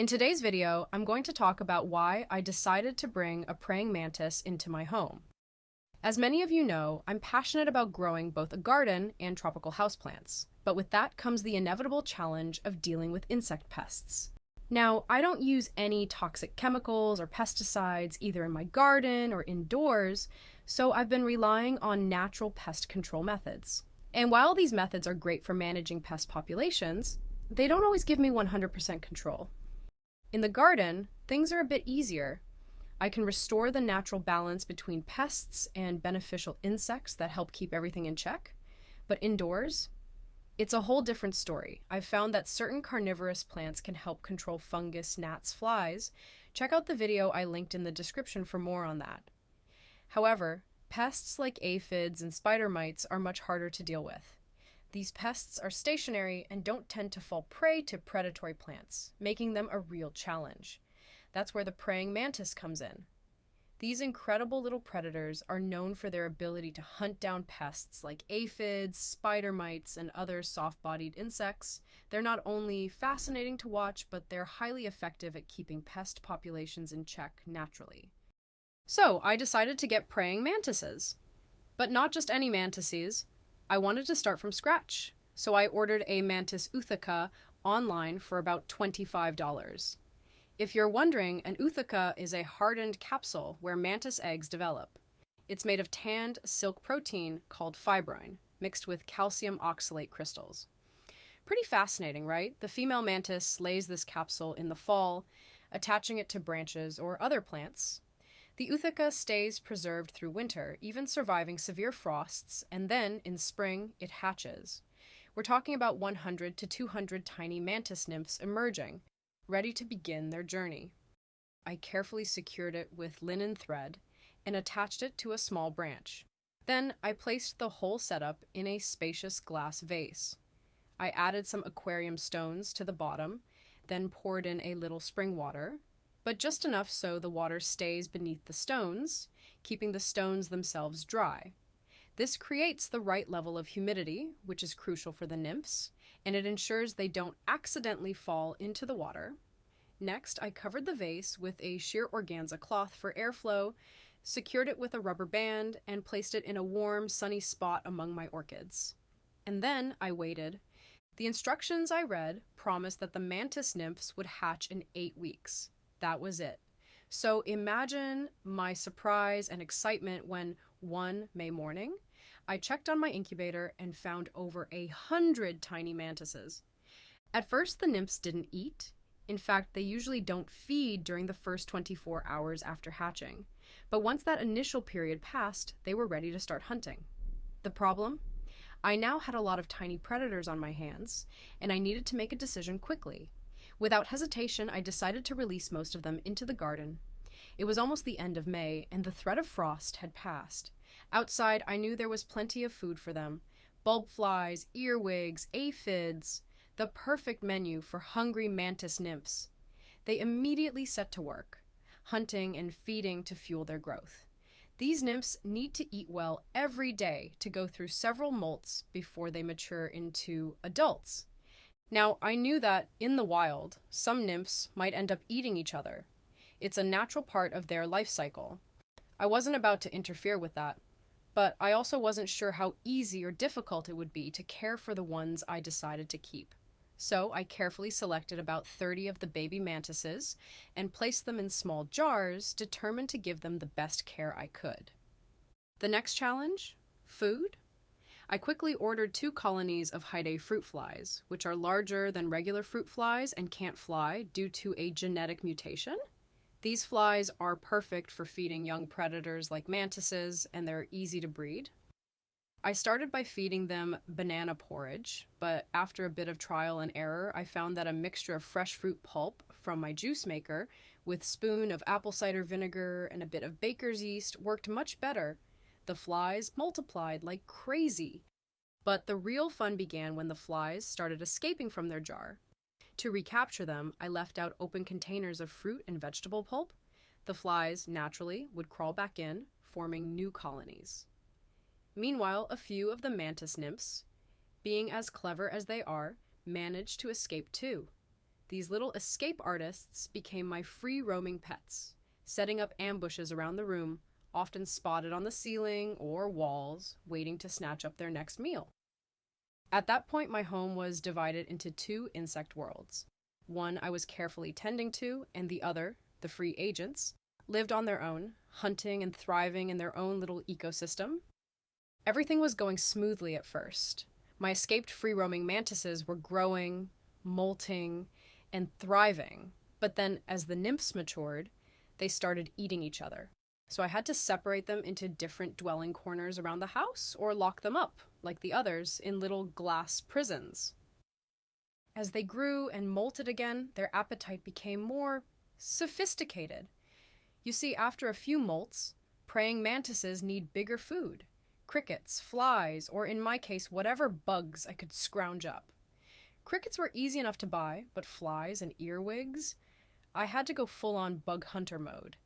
In today's video, I'm going to talk about why I decided to bring a praying mantis into my home. As many of you know, I'm passionate about growing both a garden and tropical houseplants, but with that comes the inevitable challenge of dealing with insect pests. Now, I don't use any toxic chemicals or pesticides either in my garden or indoors, so I've been relying on natural pest control methods. And while these methods are great for managing pest populations, they don't always give me 100% control. In the garden, things are a bit easier. I can restore the natural balance between pests and beneficial insects that help keep everything in check. But indoors, it's a whole different story. I've found that certain carnivorous plants can help control fungus, gnats, flies. Check out the video I linked in the description for more on that. However, pests like aphids and spider mites are much harder to deal with. These pests are stationary and don't tend to fall prey to predatory plants, making them a real challenge. That's where the praying mantis comes in. These incredible little predators are known for their ability to hunt down pests like aphids, spider mites, and other soft-bodied insects. They're not only fascinating to watch, but they're highly effective at keeping pest populations in check naturally. So I decided to get praying mantises. But not just any mantises. I wanted to start from scratch, so I ordered a Mantis Ootheca online for about $25. If you're wondering, an Ootheca is a hardened capsule where mantis eggs develop. It's made of tanned silk protein called fibrin, mixed with calcium oxalate crystals. Pretty fascinating, right? The female mantis lays this capsule in the fall, attaching it to branches or other plants. The Ootheca stays preserved through winter, even surviving severe frosts, and then, in spring, it hatches. We're talking about 100 to 200 tiny mantis nymphs emerging, ready to begin their journey. I carefully secured it with linen thread and attached it to a small branch. Then I placed the whole setup in a spacious glass vase. I added some aquarium stones to the bottom, then poured in a little spring water, but just enough so the water stays beneath the stones, keeping the stones themselves dry. This creates the right level of humidity, which is crucial for the nymphs, and it ensures they don't accidentally fall into the water. Next, I covered the vase with a sheer organza cloth for airflow, secured it with a rubber band, and placed it in a warm, sunny spot among my orchids. And then I waited. The instructions I read promised that the mantis nymphs would hatch in 8 weeks. That was it. So imagine my surprise and excitement when one May morning, I checked on my incubator and found over 100 tiny mantises. At first, the nymphs didn't eat. In fact, they usually don't feed during the first 24 hours after hatching. But once that initial period passed, they were ready to start hunting. The problem? I now had a lot of tiny predators on my hands, and I needed to make a decision quickly. Without hesitation, I decided to release most of them into the garden. It was almost the end of May, and the threat of frost had passed. Outside, I knew there was plenty of food for them. Bulb flies, earwigs, aphids, the perfect menu for hungry mantis nymphs. They immediately set to work, hunting and feeding to fuel their growth. These nymphs need to eat well every day to go through several molts before they mature into adults. Now, I knew that, in the wild, some nymphs might end up eating each other. It's a natural part of their life cycle. I wasn't about to interfere with that, but I also wasn't sure how easy or difficult it would be to care for the ones I decided to keep. So I carefully selected about 30 of the baby mantises and placed them in small jars, determined to give them the best care I could. The next challenge? Food? I quickly ordered 2 colonies of high-day fruit flies, which are larger than regular fruit flies and can't fly due to a genetic mutation. These flies are perfect for feeding young predators like mantises, and they're easy to breed. I started by feeding them banana porridge, but after a bit of trial and error, I found that a mixture of fresh fruit pulp from my juice maker with a spoon of apple cider vinegar and a bit of baker's yeast worked much better. The flies multiplied like crazy. But the real fun began when the flies started escaping from their jar. To recapture them, I left out open containers of fruit and vegetable pulp. The flies, naturally, would crawl back in, forming new colonies. Meanwhile, a few of the mantis nymphs, being as clever as they are, managed to escape too. These little escape artists became my free-roaming pets, setting up ambushes around the room, often spotted on the ceiling or walls, waiting to snatch up their next meal. At that point, my home was divided into two insect worlds. One I was carefully tending to, and the other, the free agents, lived on their own, hunting and thriving in their own little ecosystem. Everything was going smoothly at first. My escaped free-roaming mantises were growing, molting, and thriving, but then as the nymphs matured, they started eating each other. So I had to separate them into different dwelling corners around the house or lock them up, like the others, in little glass prisons. As they grew and molted again, their appetite became more sophisticated. You see, after a few molts, praying mantises need bigger food. Crickets, flies, or in my case, whatever bugs I could scrounge up. Crickets were easy enough to buy, but flies and earwigs? I had to go full-on bug hunter mode.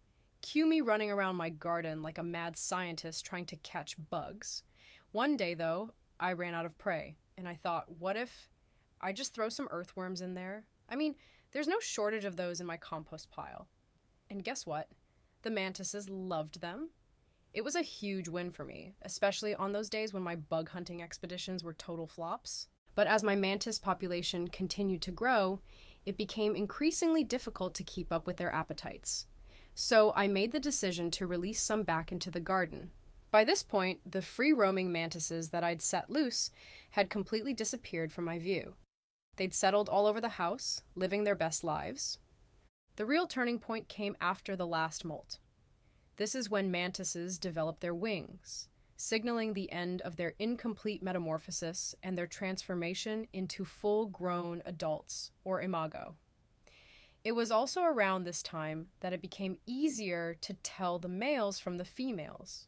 Cue me running around my garden like a mad scientist trying to catch bugs. One day, though, I ran out of prey, and I thought, what if I just throw some earthworms in there? I mean, there's no shortage of those in my compost pile. And guess what? The mantises loved them. It was a huge win for me, especially on those days when my bug hunting expeditions were total flops. But as my mantis population continued to grow, it became increasingly difficult to keep up with their appetites. So I made the decision to release some back into the garden. By this point, the free-roaming mantises that I'd set loose had completely disappeared from my view. They'd settled all over the house, living their best lives. The real turning point came after the last molt. This is when mantises develop their wings, signaling the end of their incomplete metamorphosis and their transformation into full-grown adults, or imago. It was also around this time that it became easier to tell the males from the females.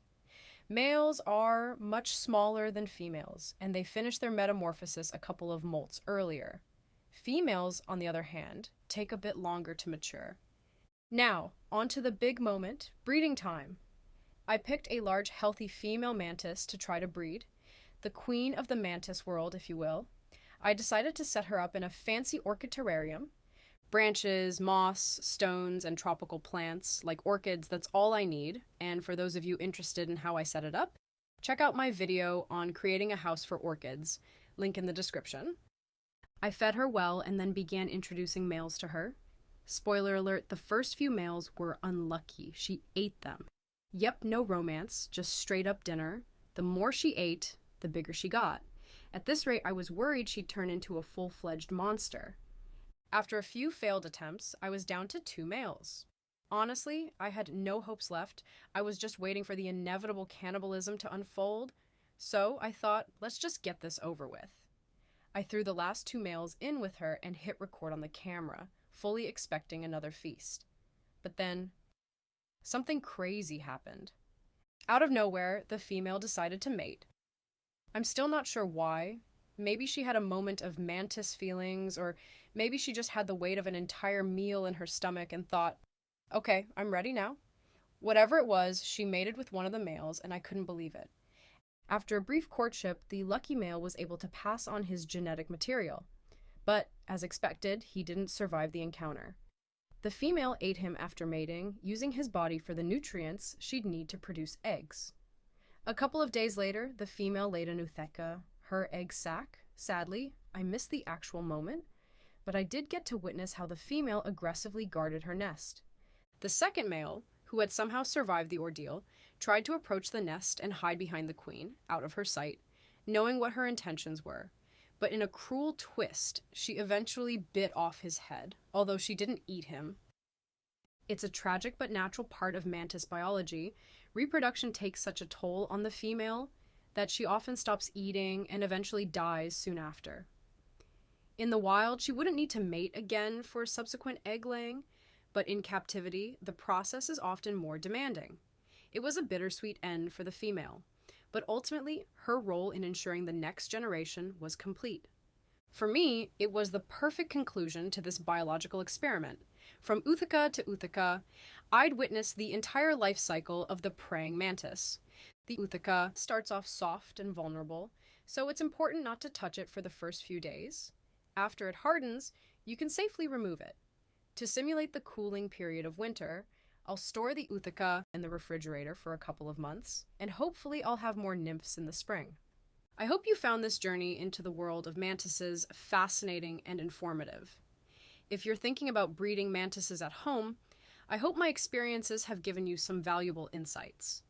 Males are much smaller than females, and they finish their metamorphosis a couple of molts earlier. Females, on the other hand, take a bit longer to mature. Now, on to the big moment, breeding time. I picked a large, healthy female mantis to try to breed, the queen of the mantis world, if you will. I decided to set her up in a fancy orchid terrarium. Branches, moss, stones, and tropical plants, like orchids, that's all I need. And for those of you interested in how I set it up, check out my video on creating a house for orchids, link in the description. I fed her well and then began introducing males to her. Spoiler alert, the first few males were unlucky. She ate them. Yep, no romance, just straight up dinner. The more she ate, the bigger she got. At this rate, I was worried she'd turn into a full-fledged monster. After a few failed attempts, I was down to 2 males. Honestly, I had no hopes left. I was just waiting for the inevitable cannibalism to unfold. So I thought, let's just get this over with. I threw the last 2 males in with her and hit record on the camera, fully expecting another feast. But then, something crazy happened. Out of nowhere, the female decided to mate. I'm still not sure why. Maybe she had a moment of mantis feelings, or maybe she just had the weight of an entire meal in her stomach and thought, okay, I'm ready now. Whatever it was, she mated with one of the males, and I couldn't believe it. After a brief courtship, the lucky male was able to pass on his genetic material. But, as expected, he didn't survive the encounter. The female ate him after mating, using his body for the nutrients she'd need to produce eggs. A couple of days later, the female laid an Ootheca, her egg sac. Sadly, I missed the actual moment, but I did get to witness how the female aggressively guarded her nest. The second male, who had somehow survived the ordeal, tried to approach the nest and hide behind the queen, out of her sight, knowing what her intentions were. But in a cruel twist, she eventually bit off his head, although she didn't eat him. It's a tragic but natural part of mantis biology. Reproduction takes such a toll on the female that she often stops eating and eventually dies soon after. In the wild, she wouldn't need to mate again for subsequent egg laying, but in captivity, the process is often more demanding. It was a bittersweet end for the female, but ultimately, her role in ensuring the next generation was complete. For me, it was the perfect conclusion to this biological experiment. From Ootheca to Ootheca, I'd witnessed the entire life cycle of the praying mantis. The Ootheca starts off soft and vulnerable, so it's important not to touch it for the first few days. After it hardens, you can safely remove it. To simulate the cooling period of winter, I'll store the Ootheca in the refrigerator for a couple of months, and hopefully I'll have more nymphs in the spring. I hope you found this journey into the world of mantises fascinating and informative. If you're thinking about breeding mantises at home, I hope my experiences have given you some valuable insights.